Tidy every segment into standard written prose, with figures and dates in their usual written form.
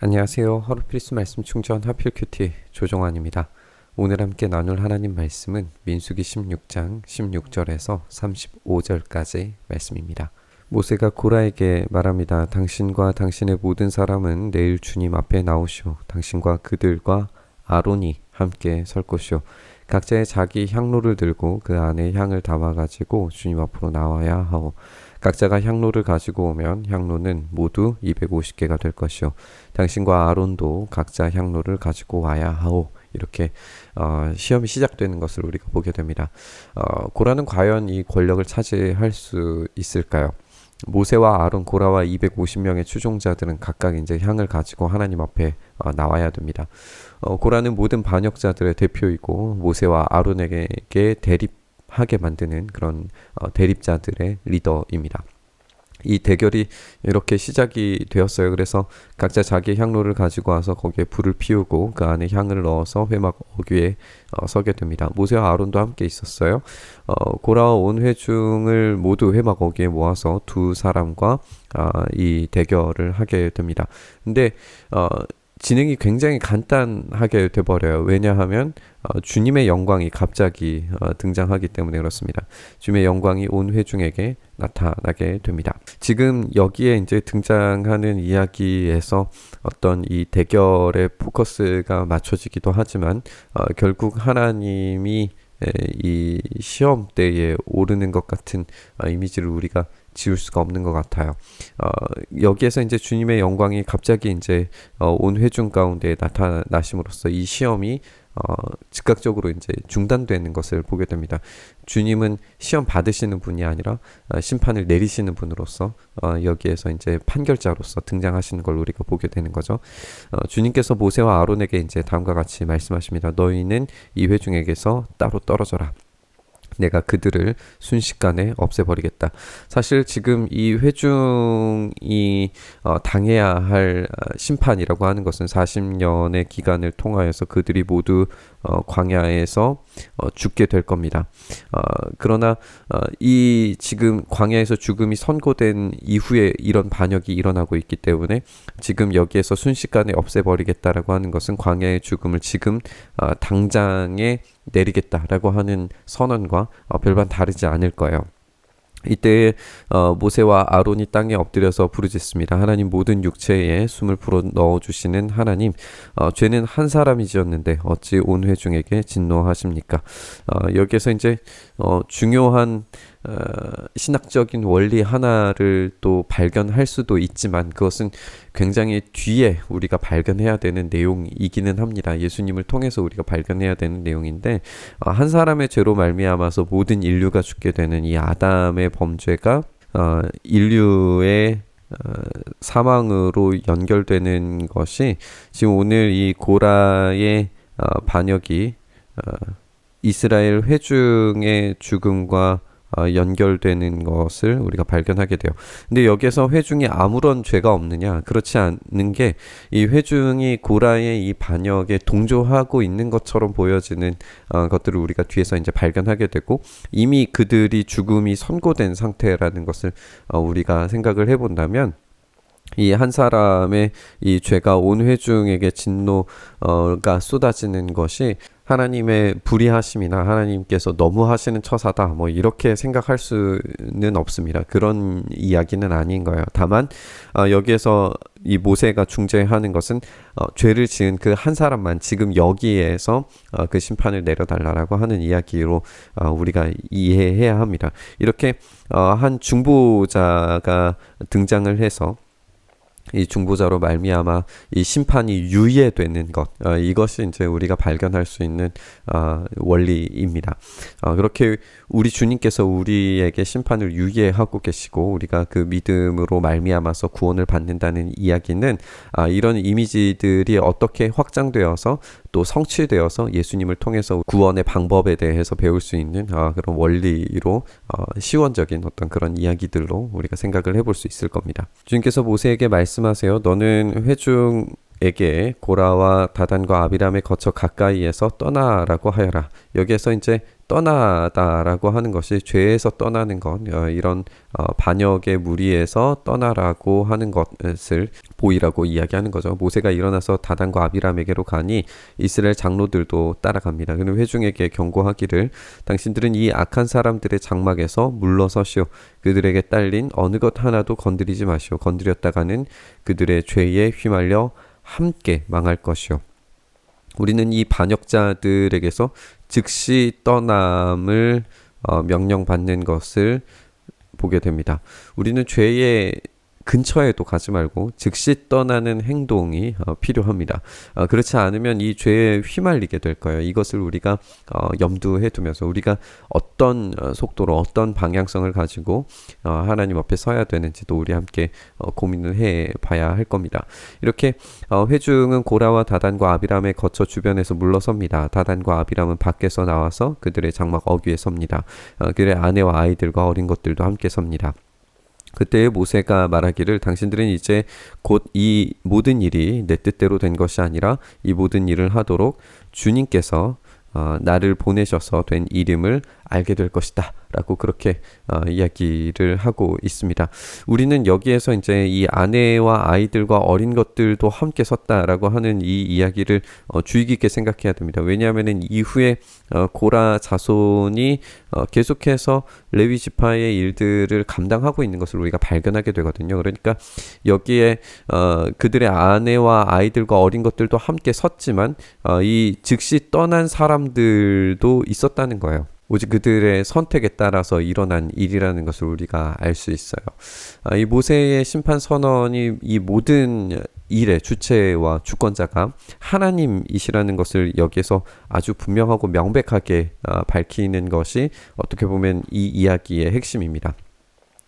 안녕하세요. 하루 필수 말씀 충전 하필 큐티 조정환입니다. 오늘 함께 나눌 하나님 말씀은 민수기 16장 16절에서 35절까지 말씀입니다. 모세가 고라에게 말합니다. 당신과 당신의 모든 사람은 내일 주님 앞에 나오시오. 당신과 그들과 아론이 함께 설 것이오. 각자의 자기 향로를 들고 그 안에 향을 담아가지고 주님 앞으로 나와야 하오. 각자가 향로를 가지고 오면 향로는 모두 250개가 될 것이요. 당신과 아론도 각자 향로를 가지고 와야 하오. 이렇게 시험이 시작되는 것을 우리가 보게 됩니다. 고라는 과연 이 권력을 차지할 수 있을까요? 모세와 아론, 고라와 250명의 추종자들은 각각 이제 향을 가지고 하나님 앞에 나와야 됩니다. 고라는 모든 반역자들의 대표이고 모세와 아론에게 대립하게 만드는 그런 대립자들의 리더입니다. 이 대결이 이렇게 시작이 되었어요. 그래서 각자 자기 향로를 가지고 와서 거기에 불을 피우고 그 안에 향을 넣어서 회막 어귀에 서게 됩니다. 모세와 아론도 함께 있었어요. 고라와 온 회중을 모두 회막 어귀에 모아서 두 사람과 이 대결을 하게 됩니다. 근데 진행이 굉장히 간단하게 돼버려요. 왜냐하면 주님의 영광이 갑자기 등장하기 때문에 그렇습니다. 주님의 영광이 온 회중에게 나타나게 됩니다. 지금 여기에 이제 등장하는 이야기에서 어떤 이 대결의 포커스가 맞춰지기도 하지만 결국 하나님이 이 시험 때에 오르는 것 같은 이미지를 우리가 지울 수가 없는 것 같아요. 여기에서 이제 주님의 영광이 갑자기 이제 온 회중 가운데 나타나심으로써 이 시험이 즉각적으로 이제 중단되는 것을 보게 됩니다. 주님은 시험 받으시는 분이 아니라 심판을 내리시는 분으로서 여기에서 이제 판결자로서 등장하시는 걸 우리가 보게 되는 거죠. 주님께서 모세와 아론에게 이제 다음과 같이 말씀하십니다. 너희는 이 회중에게서 따로 떨어져라. 내가 그들을 순식간에 없애버리겠다. 사실 지금 이 회중이 당해야 할 심판이라고 하는 것은 40년의 기간을 통하여서 그들이 모두 광야에서 죽게 될 겁니다. 그러나 이 지금 광야에서 죽음이 선고된 이후에 이런 반역이 일어나고 있기 때문에 지금 여기에서 순식간에 없애버리겠다라고 하는 것은 광야의 죽음을 지금 당장에 내리겠다라고 하는 선언과 별반 다르지 않을 거예요. 이때 모세와 아론이 땅에 엎드려서 부르짖습니다. 하나님, 모든 육체에 숨을 불어 넣어주시는 하나님, 죄는 한 사람이 지었는데 어찌 온 회중에게 진노하십니까? 여기에서 이제 중요한 신학적인 원리 하나를 또 발견할 수도 있지만 그것은 굉장히 뒤에 우리가 발견해야 되는 내용이기는 합니다. 예수님을 통해서 우리가 발견해야 되는 내용인데 한 사람의 죄로 말미암아서 모든 인류가 죽게 되는 이 아담의 범죄가 인류의 사망으로 연결되는 것이 지금 오늘 이 고라의 반역이 이스라엘 회중의 죽음과 연결되는 것을 우리가 발견하게 돼요. 근데 여기에서 회중이 아무런 죄가 없느냐? 그렇지 않는 게 이 회중이 고라의 이 반역에 동조하고 있는 것처럼 보여지는 것들을 우리가 뒤에서 이제 발견하게 되고 이미 그들이 죽음이 선고된 상태라는 것을 우리가 생각을 해본다면 이 한 사람의 이 죄가 온 회중에게 진노가 쏟아지는 것이 하나님의 불의하심이나 하나님께서 너무 하시는 처사다 뭐 이렇게 생각할 수는 없습니다. 그런 이야기는 아닌 거예요. 다만 여기에서 이 모세가 중재하는 것은 죄를 지은 그 한 사람만 지금 여기에서 그 심판을 내려달라고 하는 이야기로 우리가 이해해야 합니다. 이렇게 한 중보자가 등장을 해서 이 중보자로 말미암아 이 심판이 유예되는 것, 이것이 이제 우리가 발견할 수 있는 원리입니다. 그렇게 우리 주님께서 우리에게 심판을 유예하고 계시고 우리가 그 믿음으로 말미암아서 구원을 받는다는 이야기는 이런 이미지들이 어떻게 확장되어서 또 성취되어서 예수님을 통해서 구원의 방법에 대해서 배울 수 있는 그런 원리로 시원적인 어떤 그런 이야기들로 우리가 생각을 해볼 수 있을 겁니다. 주님께서 모세에게 말씀하세요. 너는 회중 회중에게 고라와 다단과 아비람에 거쳐 가까이에서 떠나라고 하여라. 여기에서 이제 떠나다라고 하는 것이 죄에서 떠나는 것, 이런 반역의 무리에서 떠나라고 하는 것을 보이라고 이야기하는 거죠. 모세가 일어나서 다단과 아비람에게로 가니 이스라엘 장로들도 따라갑니다. 그는 회중에게 경고하기를 당신들은 이 악한 사람들의 장막에서 물러서시오. 그들에게 딸린 어느 것 하나도 건드리지 마시오. 건드렸다가는 그들의 죄에 휘말려 함께 망할 것이오. 우리는 이 반역자들에게서 즉시 떠남을 명령받는 것을 보게 됩니다. 우리는 죄의 근처에도 가지 말고 즉시 떠나는 행동이 필요합니다. 그렇지 않으면 이 죄에 휘말리게 될 거예요. 이것을 우리가 염두에 두면서 우리가 어떤 속도로 어떤 방향성을 가지고 하나님 앞에 서야 되는지도 우리 함께 고민을 해봐야 할 겁니다. 이렇게 회중은 고라와 다단과 아비람에 거쳐 주변에서 물러섭니다. 다단과 아비람은 밖에서 나와서 그들의 장막 어귀에 섭니다. 그들의 아내와 아이들과 어린 것들도 함께 섭니다. 그때 모세가 말하기를 당신들은 이제 곧 이 모든 일이 내 뜻대로 된 것이 아니라 이 모든 일을 하도록 주님께서 나를 보내셔서 된 일임을 알게 될 것이다 라고 그렇게 이야기를 하고 있습니다. 우리는 여기에서 이제 이 아내와 아이들과 어린 것들도 함께 섰다라고 하는 이 이야기를 주의 깊게 생각해야 됩니다. 왜냐하면 이후에 고라 자손이 계속해서 레위 지파의 일들을 감당하고 있는 것을 우리가 발견하게 되거든요. 그러니까 여기에 그들의 아내와 아이들과 어린 것들도 함께 섰지만 이 즉시 떠난 사람들도 있었다는 거예요. 오직 그들의 선택에 따라서 일어난 일이라는 것을 우리가 알 수 있어요. 이 모세의 심판 선언이 이 모든 일의 주체와 주권자가 하나님이시라는 것을 여기에서 아주 분명하고 명백하게 밝히는 것이 어떻게 보면 이 이야기의 핵심입니다.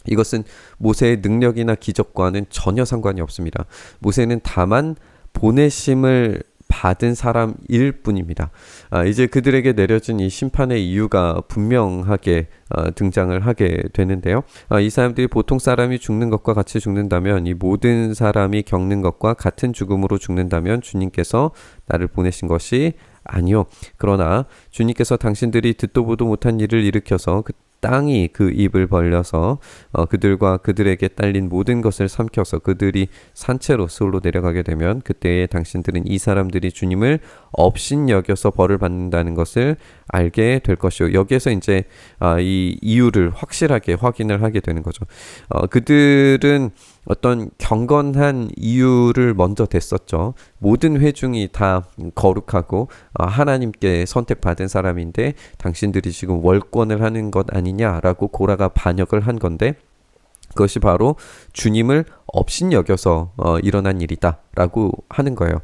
이것은 모세의 능력이나 기적과는 전혀 상관이 없습니다. 모세는 다만 보내심을 받은 사람일 뿐입니다. 이제 그들에게 내려진 이 심판의 이유가 분명하게 등장을 하게 되는데요. 이 사람들이 보통 사람이 죽는 것과 같이 죽는다면 이 모든 사람이 겪는 것과 같은 죽음으로 죽는다면 주님께서 나를 보내신 것이 아니요. 그러나 주님께서 당신들이 듣도 보도 못한 일을 일으켜서 그 땅이 그 입을 벌려서 그들과 그들에게 딸린 모든 것을 삼켜서 그들이 산채로 스올로 내려가게 되면 그때에 당신들은 이 사람들이 주님을 업신여겨서 벌을 받는다는 것을 알게 될 것이요. 여기에서 이제 이 이유를 확실하게 확인을 하게 되는 거죠. 그들은 어떤 경건한 이유를 먼저 댔었죠. 모든 회중이 다 거룩하고 하나님께 선택받은 사람인데 당신들이 지금 월권을 하는 것 아니냐라고 고라가 반역을 한 건데 그것이 바로 주님을 업신여겨서 일어난 일이다 라고 하는 거예요.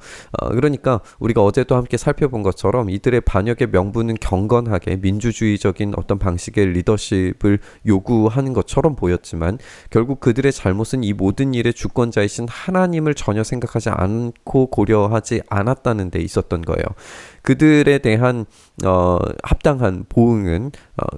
그러니까 우리가 어제도 함께 살펴본 것처럼 이들의 반역의 명분은 경건하게 민주주의적인 어떤 방식의 리더십을 요구하는 것처럼 보였지만 결국 그들의 잘못은 이 모든 일의 주권자이신 하나님을 전혀 생각하지 않고 고려하지 않았다는 데 있었던 거예요. 그들에 대한 합당한 보응은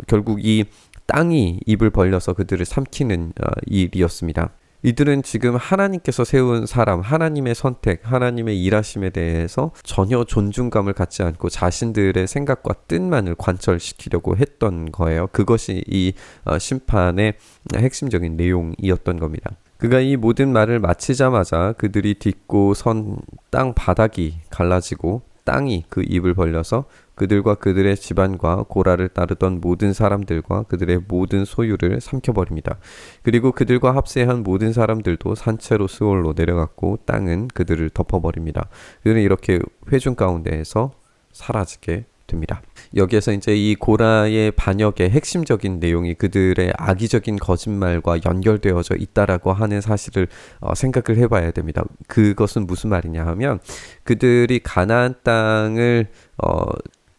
결국 이 땅이 입을 벌려서 그들을 삼키는 일이었습니다. 이들은 지금 하나님께서 세운 사람, 하나님의 선택, 하나님의 일하심에 대해서 전혀 존중감을 갖지 않고 자신들의 생각과 뜻만을 관철시키려고 했던 거예요. 그것이 이 심판의 핵심적인 내용이었던 겁니다. 그가 이 모든 말을 마치자마자 그들이 딛고 선 땅 바닥이 갈라지고 땅이 그 입을 벌려서 그들과 그들의 집안과 고라를 따르던 모든 사람들과 그들의 모든 소유를 삼켜버립니다. 그리고 그들과 합세한 모든 사람들도 산채로 스올로 내려갔고 땅은 그들을 덮어버립니다. 그들은 이렇게 회중 가운데에서 사라지게 됩니다. 여기에서 이제 이 고라의 반역의 핵심적인 내용이 그들의 악의적인 거짓말과 연결되어져 있다라고 하는 사실을 생각을 해봐야 됩니다. 그것은 무슨 말이냐 하면 그들이 가나안 땅을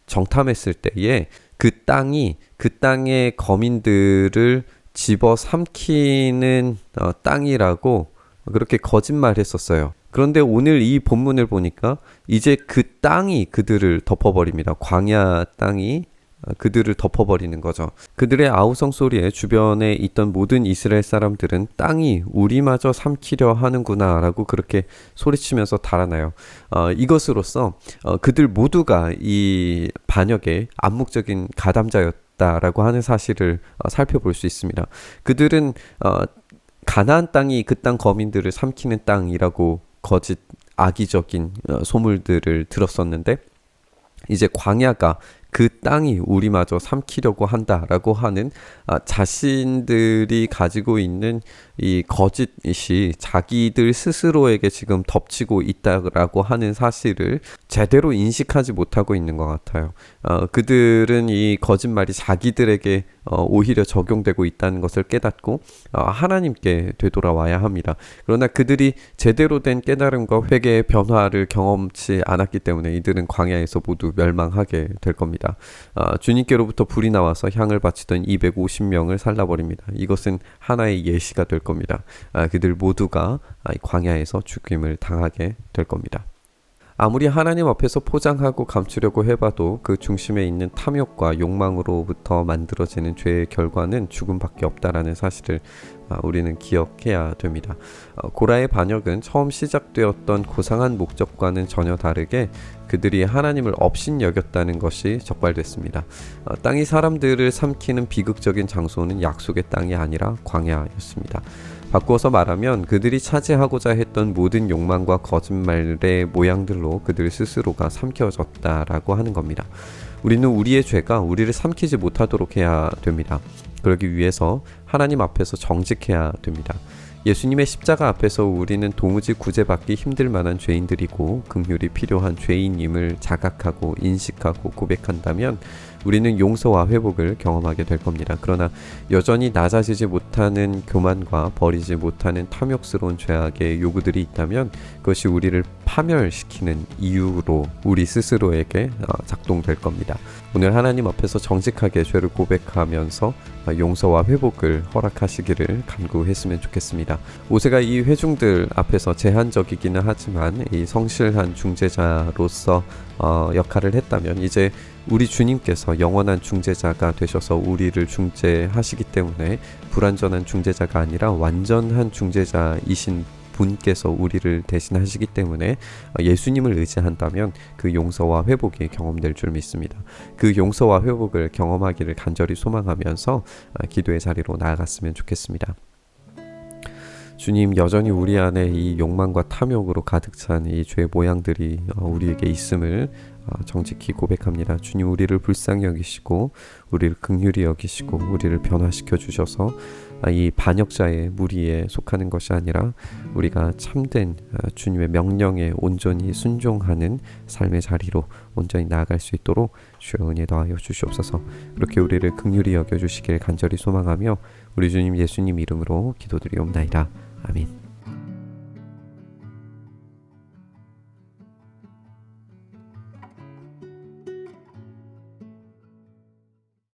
정탐했을 때에 그 땅의 거민들을 집어 삼키는 땅이라고 그렇게 거짓말했었어요. 그런데 오늘 이 본문을 보니까 이제 그 땅이 그들을 덮어버립니다. 광야 땅이 그들을 덮어버리는 거죠. 그들의 아우성 소리에 주변에 있던 모든 이스라엘 사람들은 땅이 우리마저 삼키려 하는구나 라고 그렇게 소리치면서 달아나요. 이것으로써 그들 모두가 이 반역의 암묵적인 가담자였다라고 하는 사실을 살펴볼 수 있습니다. 그들은 가나안 땅이 그 땅 거민들을 삼키는 땅이라고 거짓 악의적인 소물들을 들었었는데, 이제 광야가 그 땅이 우리마저 삼키려고 한다라고 하는 자신들이 가지고 있는 이 거짓이 자기들 스스로에게 지금 덮치고 있다라고 하는 사실을 제대로 인식하지 못하고 있는 것 같아요. 그들은 이 거짓말이 자기들에게 오히려 적용되고 있다는 것을 깨닫고 하나님께 되돌아와야 합니다. 그러나 그들이 제대로 된 깨달음과 회개의 변화를 경험치 않았기 때문에 이들은 광야에서 모두 멸망하게 될 겁니다. 주님께로부터 불이 나와서 향을 바치던 250명을 살라버립니다. 이것은 하나의 예시가 될 겁니다. 그들 모두가 광야에서 죽임을 당하게 될 겁니다. 아무리 하나님 앞에서 포장하고 감추려고 해봐도 그 중심에 있는 탐욕과 욕망으로부터 만들어지는 죄의 결과는 죽음밖에 없다라는 사실을 우리는 기억해야 됩니다. 고라의 반역은 처음 시작되었던 고상한 목적과는 전혀 다르게 그들이 하나님을 업신여겼다는 것이 적발됐습니다. 땅이 사람들을 삼키는 비극적인 장소는 약속의 땅이 아니라 광야였습니다. 바꾸어서 말하면 그들이 차지하고자 했던 모든 욕망과 거짓말의 모양들로 그들 스스로가 삼켜졌다라고 하는 겁니다. 우리는 우리의 죄가 우리를 삼키지 못하도록 해야 됩니다. 그러기 위해서 하나님 앞에서 정직해야 됩니다. 예수님의 십자가 앞에서 우리는 도무지 구제받기 힘들 만한 죄인들이고 긍휼이 필요한 죄인임을 자각하고 인식하고 고백한다면 우리는 용서와 회복을 경험하게 될 겁니다. 그러나 여전히 낮아지지 못하는 교만과 버리지 못하는 탐욕스러운 죄악의 요구들이 있다면 그것이 우리를 파멸시키는 이유로 우리 스스로에게 작동될 겁니다. 오늘 하나님 앞에서 정직하게 죄를 고백하면서 용서와 회복을 허락하시기를 간구했으면 좋겠습니다. 모세가 이 회중들 앞에서 제한적이기는 하지만 이 성실한 중재자로서 역할을 했다면 이제 우리 주님께서 영원한 중재자가 되셔서 우리를 중재하시기 때문에 불완전한 중재자가 아니라 완전한 중재자이신 분께서 우리를 대신하시기 때문에 예수님을 의지한다면 그 용서와 회복이 경험될 줄 믿습니다. 그 용서와 회복을 경험하기를 간절히 소망하면서 기도의 자리로 나아갔으면 좋겠습니다. 주님, 여전히 우리 안에 이 욕망과 탐욕으로 가득 찬 이 죄의 모양들이 우리에게 있음을 정직히 고백합니다. 주님, 우리를 불쌍히 여기시고 우리를 긍휼히 여기시고 우리를 변화시켜 주셔서 이 반역자의 무리에 속하는 것이 아니라 우리가 참된 주님의 명령에 온전히 순종하는 삶의 자리로 온전히 나아갈 수 있도록 주여 은혜 더하여 주시옵소서. 그렇게 우리를 긍휼히 여겨 주시길 간절히 소망하며 우리 주님 예수님 이름으로 기도드리옵나이다. 아멘.